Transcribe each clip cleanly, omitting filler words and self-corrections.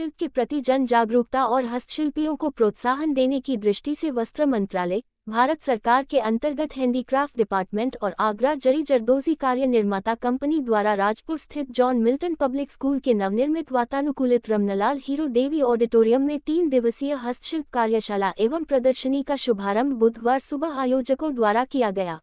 हस्तशिल्प के प्रति जन जागरूकता और हस्तशिल्पियों को प्रोत्साहन देने की दृष्टि से वस्त्र मंत्रालय, भारत सरकार के अंतर्गत हैंडीक्राफ्ट डिपार्टमेंट और आगरा जरी जरदोजी कार्य निर्माता कंपनी द्वारा राजपुर स्थित जॉन मिल्टन पब्लिक स्कूल के नवनिर्मित वातानुकूलित रमनलाल हीरो देवी ऑडिटोरियम में 3 दिवसीय हस्तशिल्प कार्यशाला एवं प्रदर्शनी का शुभारंभ बुधवार सुबह आयोजकों द्वारा किया गया।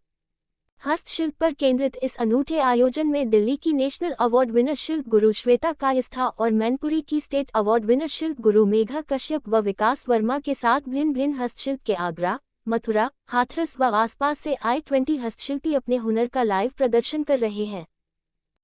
हस्तशिल्प पर केंद्रित इस अनूठे आयोजन में दिल्ली की नेशनल अवार्ड विनर शिल्प गुरु श्वेता कायस्था और मैनपुरी की स्टेट अवार्ड विनर शिल्प गुरु मेघा कश्यप व विकास वर्मा के साथ भिन्न भिन्न हस्तशिल्प के आगरा, मथुरा, हाथरस व आसपास से आए 20 हस्तशिल्पी अपने हुनर का लाइव प्रदर्शन कर रहे हैं।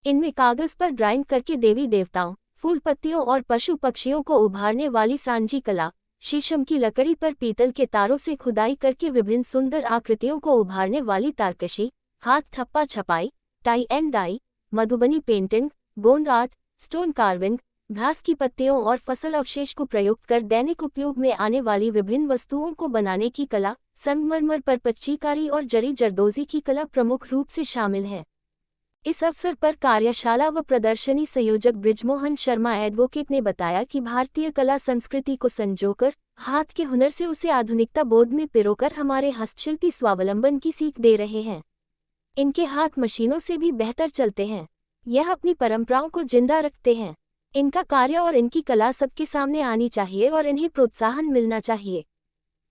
इनमें कागज पर ड्राइंग करके देवी देवताओं, फूल पत्तियों और पशु पक्षियों को उभारने वाली सांझी कला, शीशम की लकड़ी पर पीतल के तारों से खुदाई करके विभिन्न सुंदर आकृतियों को उभारने वाली तारकशी, हाथ थप्पा छपाई, tie and dye, Madhubani painting, Gond art, stone carving, घास की पत्तियों और फसल अवशेष को प्रयुक्त कर दैनिक उपयोग में आने वाली विभिन्न वस्तुओं को बनाने की कला, संगमरमर पर पच्चीकारी और जरी जरदोजी की कला प्रमुख रूप से शामिल है। इस अवसर पर कार्यशाला व प्रदर्शनी संयोजक बृजमोहन शर्मा एडवोकेट ने बताया कि भारतीय कला संस्कृति को संजोकर हाथ के हुनर से उसे आधुनिकता बोध में पिरोकर हमारे हस्तशिल्पी स्वावलंबन की सीख दे रहे हैं। इनके हाथ मशीनों से भी बेहतर चलते हैं। यह अपनी परंपराओं को जिंदा रखते हैं। इनका कार्य और इनकी कला सबके सामने आनी चाहिए और इन्हें प्रोत्साहन मिलना चाहिए।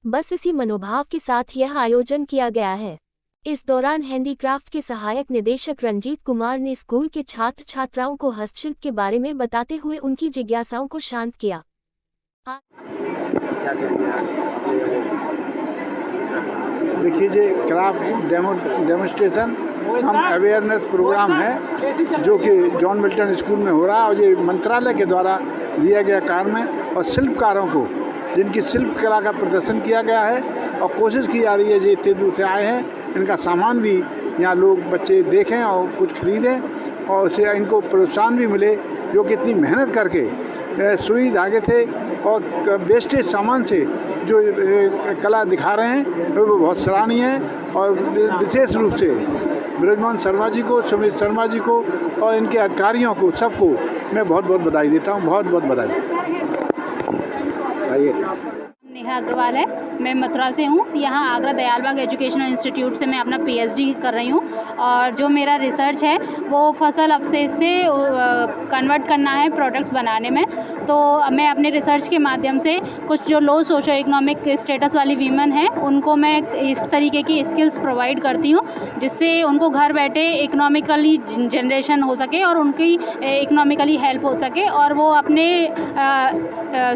बस इसी मनोभाव के साथ यह आयोजन किया गया है। इस दौरान हैंडीक्राफ्ट के सहायक निदेशक रंजीत कुमार ने स्कूल के छात्र छात्राओं को हस्तशिल्प के बारे में बताते हुए उनकी जिज्ञासाओं को शांत किया। देखिए जी, क्राफ्ट डेमोन्स्ट्रेशन हम अवेयरनेस प्रोग्राम है जो कि जॉन मिल्टन स्कूल में हो रहा है और ये मंत्रालय के द्वारा दिया गया काम है और शिल्पकारों को जिनकी शिल्प कला का प्रदर्शन किया गया है और कोशिश की जा रही है जो इतने दूर से आए हैं इनका सामान भी यहाँ लोग बच्चे देखें और कुछ खरीदें और उससे इनको प्रोत्साहन भी मिले जो कि इतनी मेहनत करके सुई धागे से और वेस्टेज सामान से जो कला दिखा रहे हैं वो बहुत सराहनीय है। और विशेष रूप से बृजमोहन शर्मा जी को, सुमित शर्मा जी को और इनके अधिकारियों को सबको मैं बहुत बहुत बधाई देता हूँ। बहुत बहुत बधाई। आइए। नेहा अग्रवाल है, मैं मथुरा से हूँ। यहाँ आगरा दयालबाग एजुकेशनल इंस्टीट्यूट से मैं अपना पीएचडी कर रही हूँ और जो मेरा रिसर्च है वो फसल अवशेष से कन्वर्ट करना है प्रोडक्ट्स बनाने में। तो मैं अपने रिसर्च के माध्यम से कुछ जो लो सोशो इकोनॉमिक स्टेटस वाली वीमेन हैं उनको मैं इस तरीके की स्किल्स प्रोवाइड करती हूँ जिससे उनको घर बैठे इकोनॉमिकली जनरेशन हो सके और उनकी इकोनॉमिकली हेल्प हो सके और वो अपने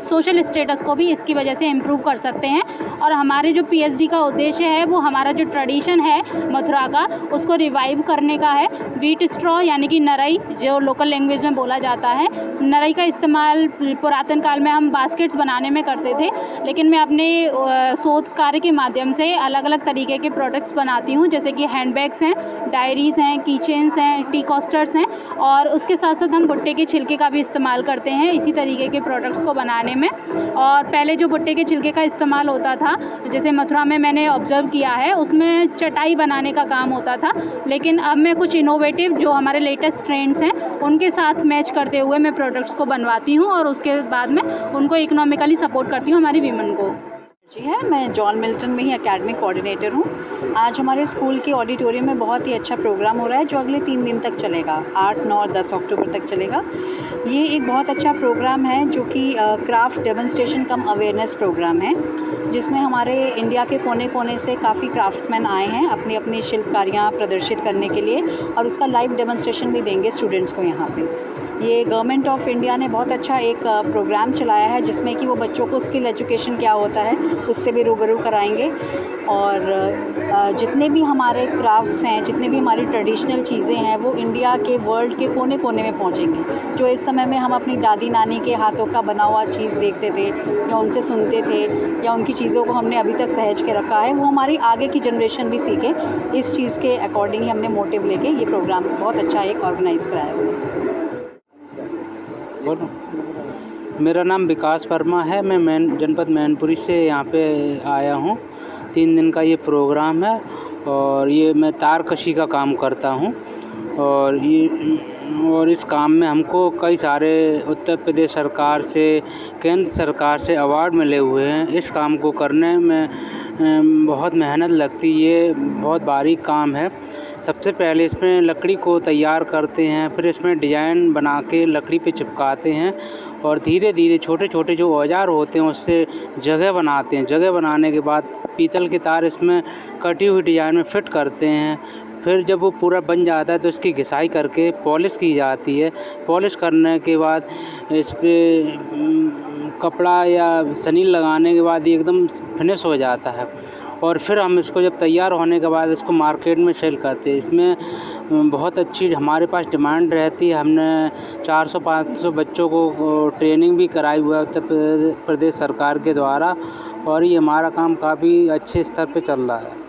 सोशल स्टेटस को भी इसकी वजह से इम्प्रूव कर सकते हैं। और हमारे जो पीएचडी का उद्देश्य है वो हमारा जो ट्रेडिशन है मथुरा का उसको रिवाइव करने का है। व्हीट स्ट्रॉ यानी कि नरई जो लोकल लैंग्वेज में बोला जाता है, नरई का इस्तेमाल पुरातन काल में हम बास्केट्स बनाने में करते थे, लेकिन मैं अपने शोध कार्य के माध्यम से अलग अलग तरीके के प्रोडक्ट्स बनाती हूँ जैसे कि हैंडबैग्स हैं, डायरीज़ हैं, की चेन्स हैं, टी कोस्टर्स हैं और उसके साथ साथ हम भुट्टे के छिलके का भी इस्तेमाल करते हैं इसी तरीके के प्रोडक्ट्स को बनाने में। और पहले जो भुट्टे के छिलके का इस्तेमाल होता था जैसे मथुरा में मैंने ऑब्जर्व किया है उसमें चटाई बनाने का काम होता था, लेकिन अब मैं कुछ इनोवेटिव जो हमारे लेटेस्ट ट्रेंड्स हैं उनके साथ मैच करते हुए मैं प्रोडक्ट्स को बनवाती हूँ और उसके बाद में उनको इकोनॉमिकली सपोर्ट करती हूँ हमारी वीमेन को। जी है, मैं जॉन मिल्टन में ही एकेडमिक कोऑर्डिनेटर हूँ। आज हमारे स्कूल के ऑडिटोरियम में बहुत ही अच्छा प्रोग्राम हो रहा है जो अगले 3 दिन तक चलेगा, 8, 9 और 10 अक्टूबर तक चलेगा। ये एक बहुत अच्छा प्रोग्राम है जो कि क्राफ्ट डेमोन्स्ट्रेशन कम अवेयरनेस प्रोग्राम है जिसमें हमारे इंडिया के कोने कोने से काफ़ी क्राफ्ट्समैन आए हैं अपनी अपनी शिल्पकारियाँ प्रदर्शित करने के लिए और उसका लाइव डेमोन्स्ट्रेशन भी देंगे स्टूडेंट्स को यहाँ पे। ये गवर्नमेंट ऑफ इंडिया ने बहुत अच्छा एक प्रोग्राम चलाया है जिसमें कि वो बच्चों को स्किल एजुकेशन क्या होता है उससे भी रूबरू कराएंगे और जितने भी हमारे क्राफ्ट्स हैं, जितने भी हमारी ट्रेडिशनल चीज़ें हैं वो इंडिया के वर्ल्ड के कोने कोने में पहुंचेंगी। जो एक समय में हम अपनी दादी नानी के हाथों का बना हुआ चीज़ देखते थे या उनसे सुनते थे या उनकी चीज़ों को हमने अभी तक सहेज के रखा है वो हमारी आगे की जनरेशन भी सीखे। इस चीज़ के अकॉर्डिंग ही हमने मोटिव लेके ये प्रोग्राम बहुत अच्छा एक ऑर्गेनाइज़ कराया हुआ है। मेरा नाम विकास वर्मा है, मैं जनपद मैनपुरी से यहाँ पे आया हूँ। 3 दिन का ये प्रोग्राम है और ये मैं तारकशी का काम करता हूँ और ये और इस काम में हमको कई सारे उत्तर प्रदेश सरकार से, केंद्र सरकार से अवार्ड मिले हुए हैं। इस काम को करने में बहुत मेहनत लगती है, ये बहुत बारीक काम है। सबसे पहले इसमें लकड़ी को तैयार करते हैं, फिर इसमें डिज़ाइन बना के लकड़ी पे चिपकाते हैं और धीरे धीरे छोटे छोटे जो औजार होते हैं उससे जगह बनाते हैं। जगह बनाने के बाद पीतल के तार इसमें कटी हुई डिज़ाइन में फिट करते हैं। फिर जब वो पूरा बन जाता है तो इसकी घिसाई करके पॉलिश की जाती है। पॉलिश करने के बाद इस पर कपड़ा या सनील लगाने के बाद ये एकदम फिनिश हो जाता है और फिर हम इसको जब तैयार होने के बाद इसको मार्केट में सेल करते हैं। इसमें बहुत अच्छी हमारे पास डिमांड रहती है। हमने 400-500 बच्चों को ट्रेनिंग भी कराई हुआ है उत्तर प्रदेश सरकार के द्वारा और ये हमारा काम काफ़ी अच्छे स्तर पे चल रहा है।